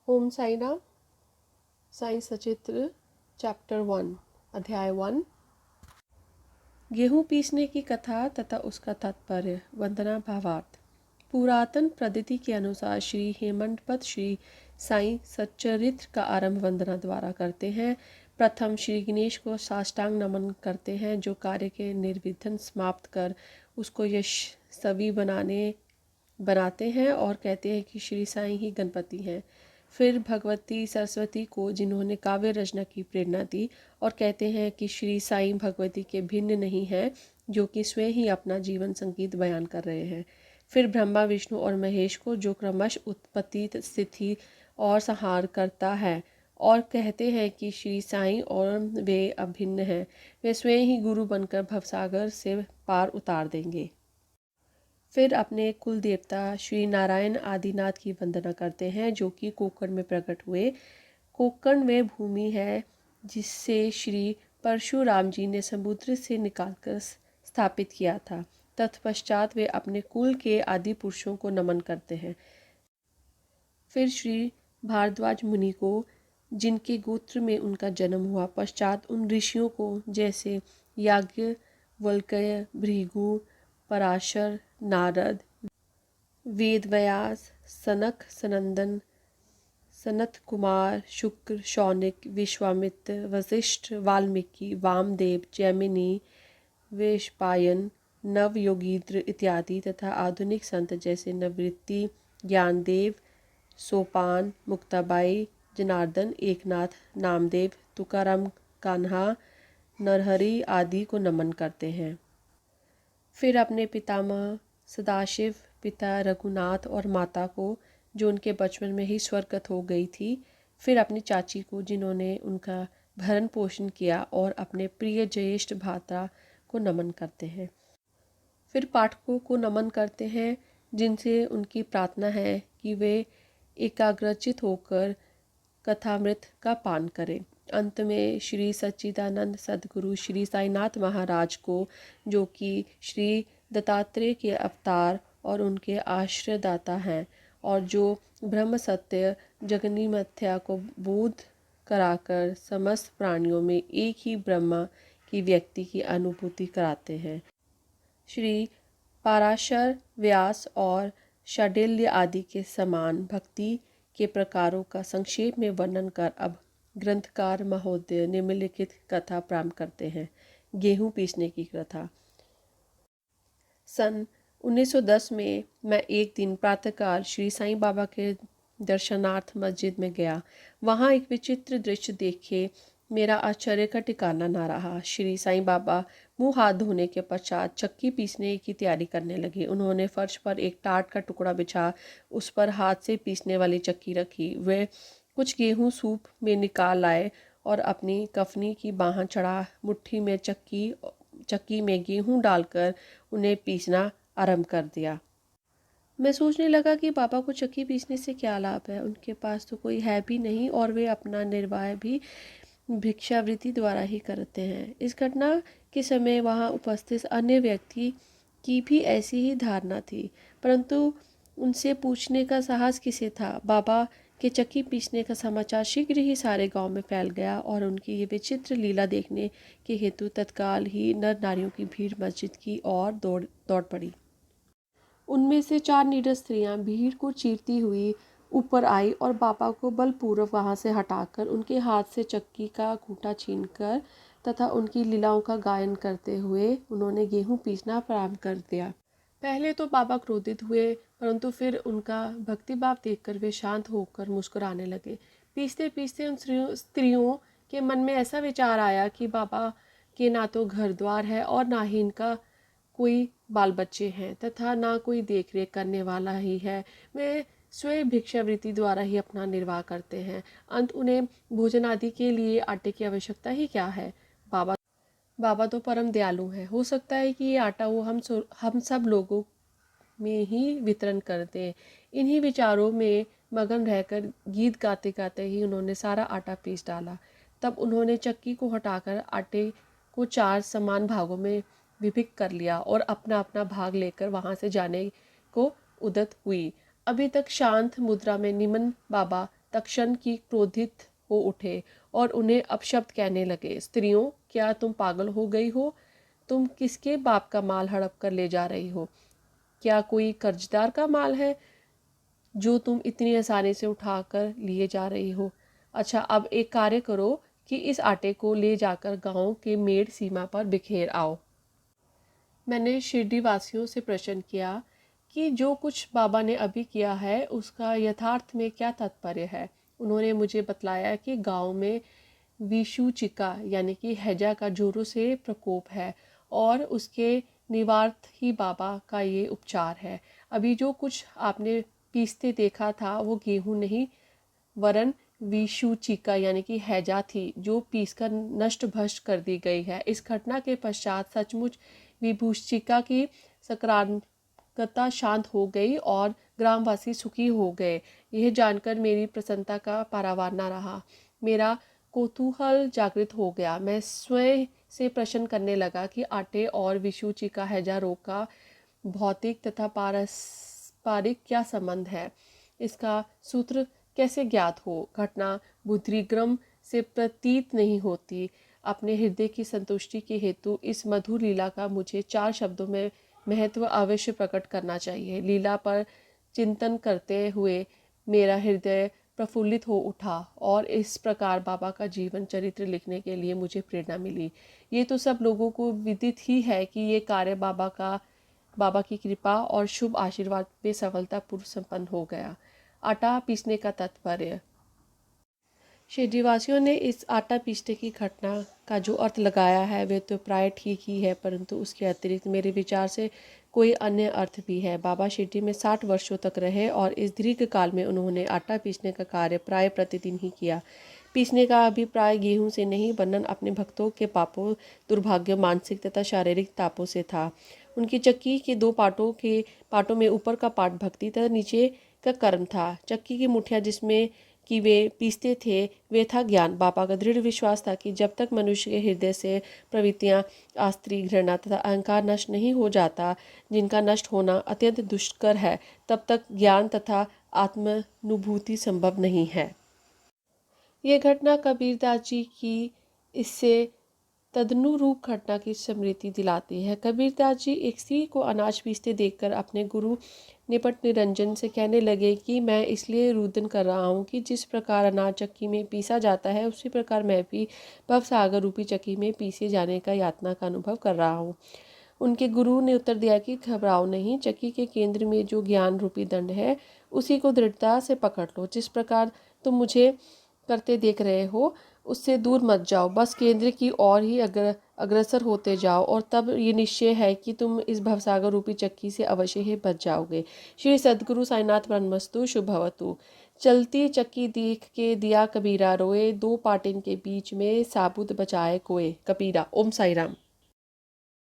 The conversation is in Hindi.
ओम साई राम। साई सचित्र चैप्टर 1 अध्याय 1 गेहूं पीसने की कथा तथा उसका तात्पर्य। वंदना भावार्थ। पुरातन पद्धति के अनुसार श्री हेमंतपद श्री साई सच्चरित्र का आरंभ वंदना द्वारा करते हैं। प्रथम श्री गणेश को साष्टांग नमन करते हैं, जो कार्य के निर्विघ्न समाप्त कर उसको यशस्वी बनाते हैं और कहते हैं कि श्री साई ही गणपति हैं। फिर भगवती सरस्वती को, जिन्होंने काव्य रचना की प्रेरणा दी, और कहते हैं कि श्री साई भगवती के भिन्न नहीं हैं, जो कि स्वयं ही अपना जीवन संगीत बयान कर रहे हैं। फिर ब्रह्मा, विष्णु और महेश को, जो क्रमश उत्पत्ति, स्थिति और संहार करता है, और कहते हैं कि श्री साई और वे अभिन्न हैं, वे स्वयं ही गुरु बनकर भवसागर से पार उतार देंगे। फिर अपने कुल देवता श्री नारायण आदिनाथ की वंदना करते हैं, जो कि कोकण में प्रकट हुए। कोकण में भूमि है जिससे श्री परशुराम जी ने समुद्र से निकालकर स्थापित किया था। तत्पश्चात वे अपने कुल के आदि पुरुषों को नमन करते हैं। फिर श्री भारद्वाज मुनि को, जिनके गोत्र में उनका जन्म हुआ। पश्चात उन ऋषियों को, जैसे याज्ञवल्क्य, भृगु, पराशर, नारद, वेदव्यास, सनक, सनंदन, सनत कुमार, शुक्र, शौनिक, विश्वामित्र, वशिष्ठ, वाल्मीकि, वामदेव, जैमिनी, वैशंपायन, नवयोगींद्र इत्यादि तथा आधुनिक संत जैसे नवृत्ति, ज्ञानदेव, सोपान, मुक्ताबाई, जनार्दन, एकनाथ, नामदेव, तुकाराम, कान्हा, नरहरि आदि को नमन करते हैं। फिर अपने पितामह सदाशिव, पिता रघुनाथ और माता को, जो उनके बचपन में ही स्वर्गत हो गई थी। फिर अपनी चाची को, जिन्होंने उनका भरण पोषण किया, और अपने प्रिय ज्येष्ठ भ्राता को नमन करते हैं। फिर पाठकों को नमन करते हैं, जिनसे उनकी प्रार्थना है कि वे एकाग्रचित होकर कथामृत का पान करें। अंत में श्री सच्चिदानंद सद्गुरु श्री साईनाथ महाराज को, जो कि श्री दत्तात्रेय के अवतार और उनके आश्रयदाता हैं, और जो ब्रह्म सत्य जगनी मिथ्या को बोध कराकर समस्त प्राणियों में एक ही ब्रह्मा की व्यक्ति की अनुभूति कराते हैं। श्री पराशर, व्यास और शांडिल्य आदि के समान भक्ति के प्रकारों का संक्षेप में वर्णन कर अब ग्रंथकार महोदय निम्नलिखित कथा प्रारंभ करते हैं। गेहूं पीसने की कथा। सन 1910 में मैं एक दिन प्रातःकाल श्री साईं बाबा के दर्शनार्थ मस्जिद में गया। वहाँ एक विचित्र दृश्य देखे मेरा आश्चर्य का ठिकाना न रहा। श्री साईं बाबा मुंह हाथ धोने के पश्चात चक्की पीसने की तैयारी करने लगे। उन्होंने फर्श पर एक टाट का टुकड़ा बिछा उस पर हाथ से पीसने वाली चक्की रखी। वे कुछ गेहूं सूप में निकाल लाए और अपनी कफनी की बाह चढ़ा मुट्ठी में चक्की में गेहूं डालकर उन्हें पीसना आरंभ कर दिया। मैं सोचने लगा कि बाबा को चक्की पीसने से क्या लाभ है। उनके पास तो कोई है भी नहीं, और वे अपना निर्वाह भी भिक्षावृत्ति द्वारा ही करते हैं। इस घटना के समय वहां उपस्थित अन्य व्यक्ति की भी ऐसी ही धारणा थी, परंतु उनसे पूछने का साहस किसे था। बाबा के चक्की पीसने का समाचार शीघ्र ही सारे गांव में फैल गया, और उनकी ये विचित्र लीला देखने के हेतु तत्काल ही नर नारियों की भीड़ मस्जिद की ओर दौड़ पड़ी। उनमें से 4 निडर स्त्रियां भीड़ को चीरती हुई ऊपर आई और बाबा को बलपूर्वक वहां से हटाकर उनके हाथ से चक्की का खूंटा छीनकर तथा उनकी लीलाओं का गायन करते हुए उन्होंने गेहूं पीसना प्रारंभ कर दिया। पहले तो बाबा क्रोधित हुए, परंतु फिर उनका भक्तिभाव देखकर वे शांत होकर मुस्कुराने लगे। पीसते पीसते उन स्त्रियों के मन में ऐसा विचार आया कि बाबा के ना तो घर द्वार है और ना ही इनका कोई बाल बच्चे हैं तथा ना कोई देख रेख करने वाला ही है। वे स्वयं भिक्षावृत्ति द्वारा ही अपना निर्वाह करते हैं। अंत उन्हें भोजन आदि के लिए आटे की आवश्यकता ही क्या है। बाबा तो परम दयालु हैं। हो सकता है कि ये आटा वो हम सब लोगों में ही वितरण कर दें। इन्हीं विचारों में मगन रहकर गीत गाते गाते ही उन्होंने सारा आटा पीस डाला। तब उन्होंने चक्की को हटाकर आटे को 4 समान भागों में विभक्त कर लिया और अपना अपना भाग लेकर वहां से जाने को उद्यत हुई। अभी तक शांत मुद्रा में निमन बाबा तक्षण की क्रोधित हो उठे और उन्हें अपशब्द कहने लगे। स्त्रियों, क्या तुम पागल हो गई हो? तुम किसके बाप का माल हड़प कर ले जा रही हो? क्या कोई कर्जदार का माल है जो तुम इतनी आसानी से उठाकर लिए जा रही हो? अच्छा, अब एक कार्य करो कि इस आटे को ले जाकर गांव के मेड़ सीमा पर बिखेर आओ। मैंने शिरडी वासियों से प्रश्न किया कि जो कुछ बाबा ने अभी किया है उसका यथार्थ में क्या तात्पर्य है। उन्होंने मुझे बतलाया कि गांव में विषुचिका यानी कि हैजा का जोरों से प्रकोप है और उसके निवार्थ ही बाबा का ये उपचार है। अभी जो कुछ आपने पीसते देखा था वो गेहूं नहीं वरन विषुचिका यानी कि हैजा थी जो पीसकर नष्ट भ्रष्ट कर दी गई है। इस घटना के पश्चात सचमुच विभूषिका की सकारात्मकता शांत हो गई और ग्रामवासी सुखी हो गए। यह जानकर मेरी प्रसन्नता का पारावार न रहा। मेरा कौतूहल जागृत हो गया। मैं स्वयं से प्रश्न करने लगा कि आटे और विषुचिका हैजा रोग का भौतिक तथा पारस्परिक क्या संबंध है? इसका सूत्र कैसे ज्ञात हो? घटना बुद्धिग्रम से प्रतीत नहीं होती। अपने हृदय की संतुष्टि के हेतु इस मधुर लीला का मुझे 4 शब्दों में महत्व अवश्य प्रकट करना चाहिए। लीला पर चिंतन करते हुए मेरा हृदय प्रफुल्लित हो उठा और इस प्रकार बाबा का जीवन चरित्र लिखने के लिए मुझे प्रेरणा मिली। ये तो सब लोगों को विदित ही है कि ये कार्य बाबा की कृपा और शुभ आशीर्वाद में सफलतापूर्वक संपन्न हो गया। आटा पीसने का तात्पर्य। शिरडीवासियों ने इस आटा पीसने की घटना का जो अर्थ लगाया है वे तो प्राय ठीक ही है, परंतु उसके अतिरिक्त मेरे विचार से कोई अन्य अर्थ भी है। बाबा शिरडी में 60 वर्षों तक रहे और इस दीर्घ काल में उन्होंने आटा पीसने का कार्य प्राय प्रतिदिन ही किया। पीसने का अभिप्राय गेहूं से नहीं वरन अपने भक्तों के पापों, दुर्भाग्य, मानसिक तथा शारीरिक तापों से था। उनकी चक्की के 2 पाटों में ऊपर का पाट भक्ति तथा नीचे का कर्म था। चक्की की मुठिया जिसमें कि वे पीसते थे वे था ज्ञान। बाबा का दृढ़ विश्वास था कि जब तक मनुष्य के हृदय से प्रवृत्तियाँ, आस्त्री, घृणा तथा अहंकार नष्ट नहीं हो जाता, जिनका नष्ट होना अत्यंत दुष्कर है, तब तक ज्ञान तथा आत्मानुभूति संभव नहीं है। ये घटना कबीरदास जी की इससे तदनुरूप घटना की स्मृति दिलाती है। कबीरदास जी एक स्त्री को अनाज पीसते देखकर अपने गुरु निपट निरंजन से कहने लगे कि मैं इसलिए रुदन कर रहा हूँ कि जिस प्रकार अनाज चक्की में पीसा जाता है उसी प्रकार मैं भी भवसागर रूपी चक्की में पीसे जाने का यातना का अनुभव कर रहा हूँ। उनके गुरु ने उत्तर दिया कि घबराओ नहीं, चक्की के केंद्र में जो ज्ञान रूपी दंड है उसी को दृढ़ता से पकड़ लो। जिस प्रकार तुम मुझे करते देख रहे हो उससे दूर मत जाओ, बस केंद्र की ओर ही अग्रसर होते जाओ और तब ये निश्चय है कि तुम इस भवसागर रूपी चक्की से अवश्य ही बच जाओगे। श्री सद्गुरु साईनाथ ब्रह्मस्तु शुभवतु। चलती चक्की देख के दिया कबीरा रोए, 2 पाटिन के बीच में साबुत बचाए कोए। कबीरा। ओम साई राम।